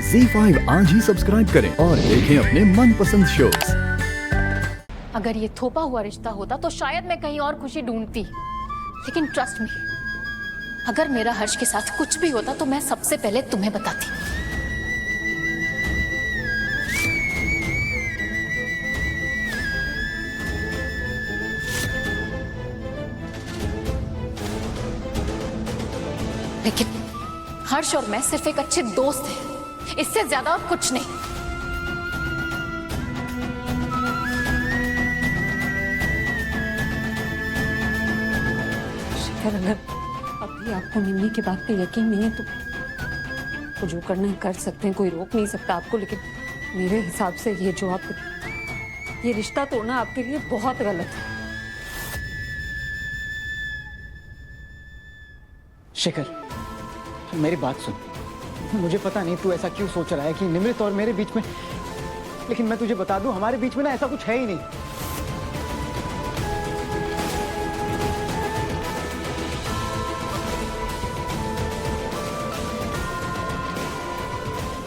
ZEE5 आज ही subscribe करें और देखें अपने मनपसंद शोज। अगर ये थोपा हुआ रिश्ता होता तो शायद मैं कहीं और खुशी ढूंढती, लेकिन ट्रस्ट मी, अगर मेरा हर्ष के साथ कुछ भी होता तो मैं सबसे पहले तुम्हें बताती। लेकिन हर्ष और मैं सिर्फ एक अच्छे दोस्त हैं, इससे ज्यादा और कुछ नहीं। अगर अभी आपको निम्मी की बात पे यकीन नहीं है तो जो करना है कर सकते हैं, कोई रोक नहीं सकता आपको। लेकिन मेरे हिसाब से ये रिश्ता तोड़ना आपके लिए बहुत गलत है। शिखर, मेरी बात सुन। मुझे पता नहीं तू ऐसा क्यों सोच रहा है कि निमृत और मेरे बीच में, लेकिन मैं तुझे बता दूं हमारे बीच में ना ऐसा कुछ है ही नहीं।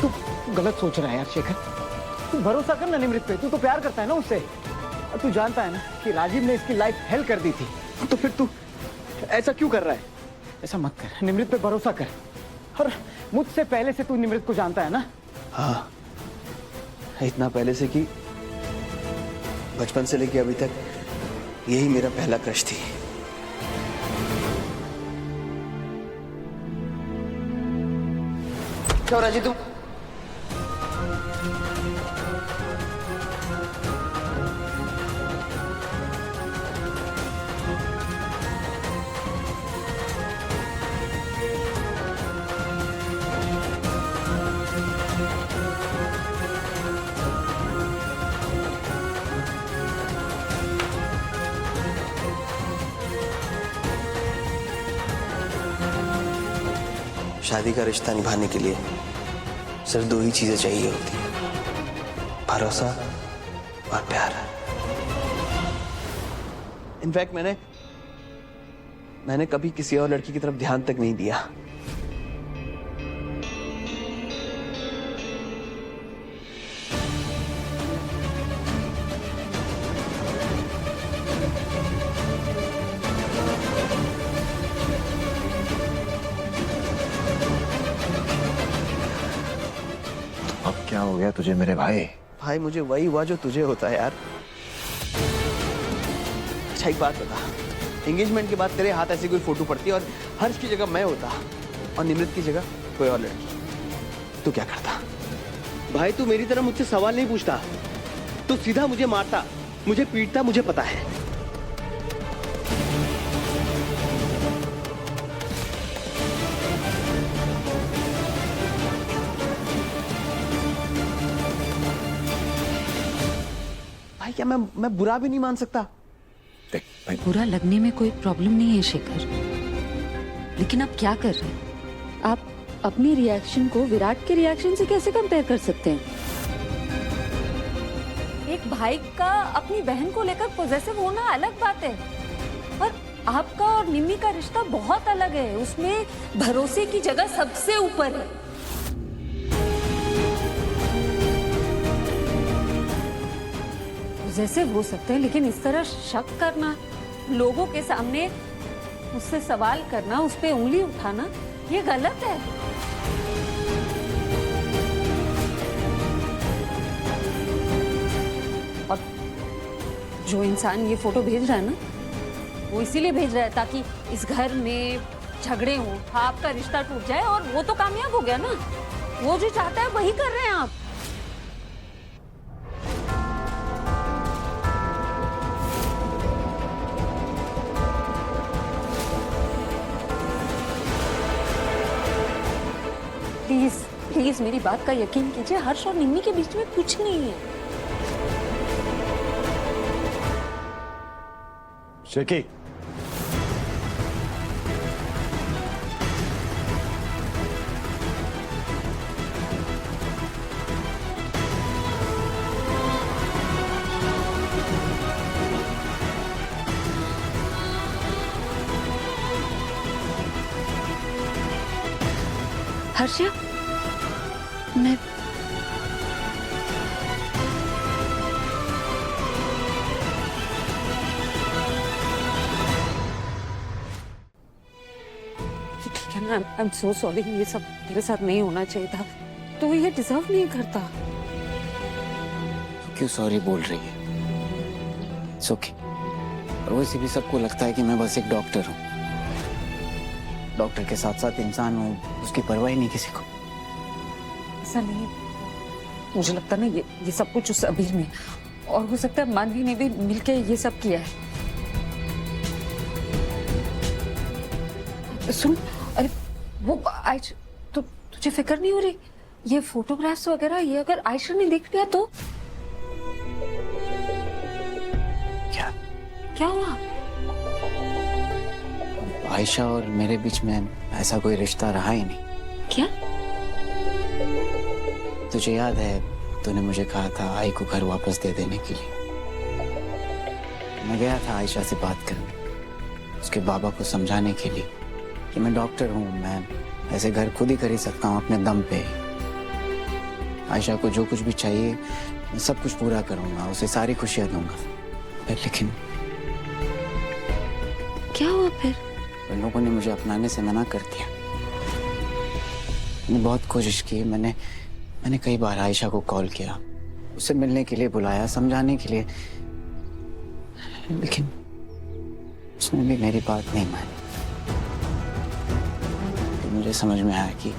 तू गलत सोच रहा है यार शेखर। तू भरोसा कर ना निमृत पे, तू तो प्यार करता है ना उससे। और तू जानता है ना कि राजीव ने इसकी लाइफ हेल कर दी थी, तो फिर तू ऐसा क्यों कर रहा है? ऐसा मत कर, निमृत पे भरोसा कर। और मुझसे पहले से तू निमृत को जानता है ना? हाँ, इतना पहले से कि बचपन से लेके अभी तक यही मेरा पहला क्रश थी। क्या हो राजी तुम? शादी का रिश्ता निभाने के लिए सिर्फ दो ही चीजें चाहिए होती हैं, भरोसा और प्यार। इनफैक्ट मैंने कभी किसी और लड़की की तरफ ध्यान तक नहीं दिया। अब क्या हो गया तुझे मेरे भाई? भाई मुझे वही हुआ जो तुझे होता है यार। अच्छा एक बात बता, एंगेजमेंट के बाद तेरे हाथ ऐसी कोई फोटो पड़ती और हर्ष की जगह मैं होता और निमृत की जगह कोई और लड़की, तू क्या करता? भाई तू मेरी तरह मुझसे सवाल नहीं पूछता, तू सीधा मुझे मारता, मुझे पीटता, मुझे पता है। भाई क्या मैं बुरा भी नहीं मान सकता? देख भाई, बुरा लगने में कोई प्रॉब्लम नहीं है शेखर, लेकिन आप क्या कर रहे हैं? आप अपनी रिएक्शन को विराट के रिएक्शन से कैसे कंपेयर कर सकते हैं? एक भाई का अपनी बहन को लेकर पॉजेसिव होना अलग बात है, और आपका और निम्मी का रिश्ता बहुत अलग है। उसमें भरोसे की जगह सबसे ऊपर है। जैसे हो सकते हैं, लेकिन इस तरह शक करना, लोगों के सामने उससे सवाल करना, उस पे उंगली उठाना, ये गलत है। और जो इंसान ये फोटो भेज रहा है ना, वो इसीलिए भेज रहा है ताकि इस घर में झगड़े हों, आपका रिश्ता टूट जाए, और वो तो कामयाब हो गया ना। वो जो चाहता है वही कर रहे हैं आप। प्लीज प्लीज मेरी बात का यकीन कीजिए, हर्ष और निम्मी के बीच में कुछ नहीं है। शेखी, हर्षिया, मैं ठीक है ना, आई एम सो सॉरी, ये सब तेरे साथ नहीं होना चाहिए था। तू ये डिजर्व नहीं करता। क्यों सॉरी बोल रही है? It's okay। और वैसे भी सबको लगता है कि मैं बस एक डॉक्टर हूँ। डॉक्टर के साथ साथ इंसान हूँ, उसकी परवाह ही नहीं किसी को। ऐसा नहीं, मुझे लगता है ना ये सब कुछ उस अबीर ने, और हो सकता है मानवी ने भी मिलके ये सब किया है। सुन, अरे वो आयशा, तो तुझे फिक्र नहीं हो रही? ये फोटोग्राफ्स वगैरह ये अगर आयशा ने देख लिया तो? क्या हुआ? आयशा और मेरे बीच में ऐसा कोई रिश्ता रहा ही नहीं। क्या? तुझे याद है तूने मुझे कहा था आई को घर वापस दे देने के लिए? मैं गया था आयशा से बात करने, उसके बाबा को समझाने के लिए कि मैं डॉक्टर हूँ, मैं ऐसे घर खुद ही खरीद सकता हूँ अपने दम पे। आयशा को जो कुछ भी चाहिए मैं सब कुछ पूरा करूंगा, उसे सारी खुशियां दूंगा। लेकिन क्या हुआ फिर? उन लोगों ने मुझे अपनाने से मना कर दिया। मैंने बहुत कोशिश की, मैंने कई बार आयशा को कॉल किया, उसे मिलने के लिए बुलाया, समझाने के लिए, लेकिन उसने भी मेरी बात नहीं मानी। तो मुझे समझ में आया कि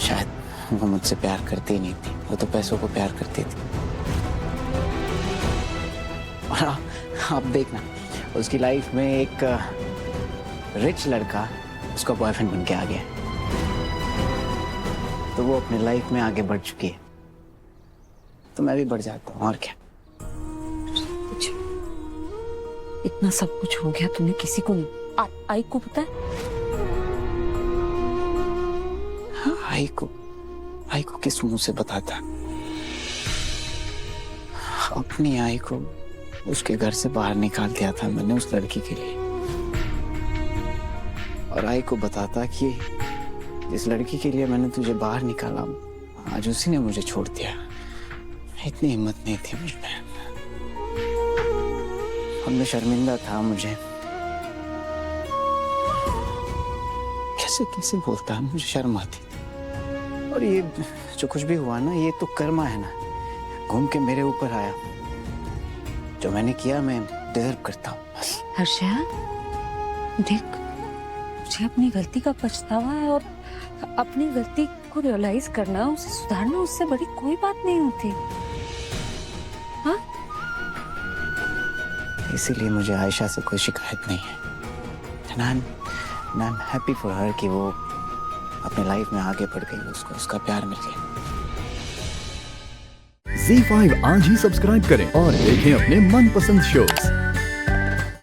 शायद वो मुझसे प्यार करती ही नहीं थी, वो तो पैसों को प्यार करती थी। और आप देखना, उसकी लाइफ में एक रिच लड़का उसका बॉयफ्रेंड बन के आ गया, तो वो अपने लाइफ में आगे बढ़ चुकी है, तो मैं भी बढ़ जाता हूँ, और क्या। कुछ इतना सब कुछ हो गया, तूने किसी को नहीं, आई को पता है? आई को किस मुंह से बताता? अपनी आई को उसके घर से बाहर निकाल दिया था मैंने उस लड़की के लिए, और आई को बताता कि जिस लड़की के लिए मैंने तुझे बाहर निकाला आज उसी ने मुझे छोड़ दिया। इतनी हिम्मत नहीं थी मुझ में, और मैं शर्मिंदा था। मुझे कैसे कैसे बोलता है, मुझे शर्म आती थी। और ये जो कुछ भी हुआ ना, ये तो कर्मा है ना, घूम के मेरे ऊपर आया। जो मैंने किया मैं डिजर्व करता हूँ बस। हर्षा, देख, मुझे अपनी गलती का पछतावा है, और अपनी गलती को रियलाइज करना, उसे सुधारना, उससे बड़ी कोई बात नहीं होती। हाँ? इसीलिए मुझे आयशा से कोई शिकायत नहीं है। I am happy for her कि वो अपने लाइफ में आगे बढ़ गई, उसको उसका प्यार मिल गया। ZEE5 आज ही सब्सक्राइब करें और देखें अपने मनपसंद शोज।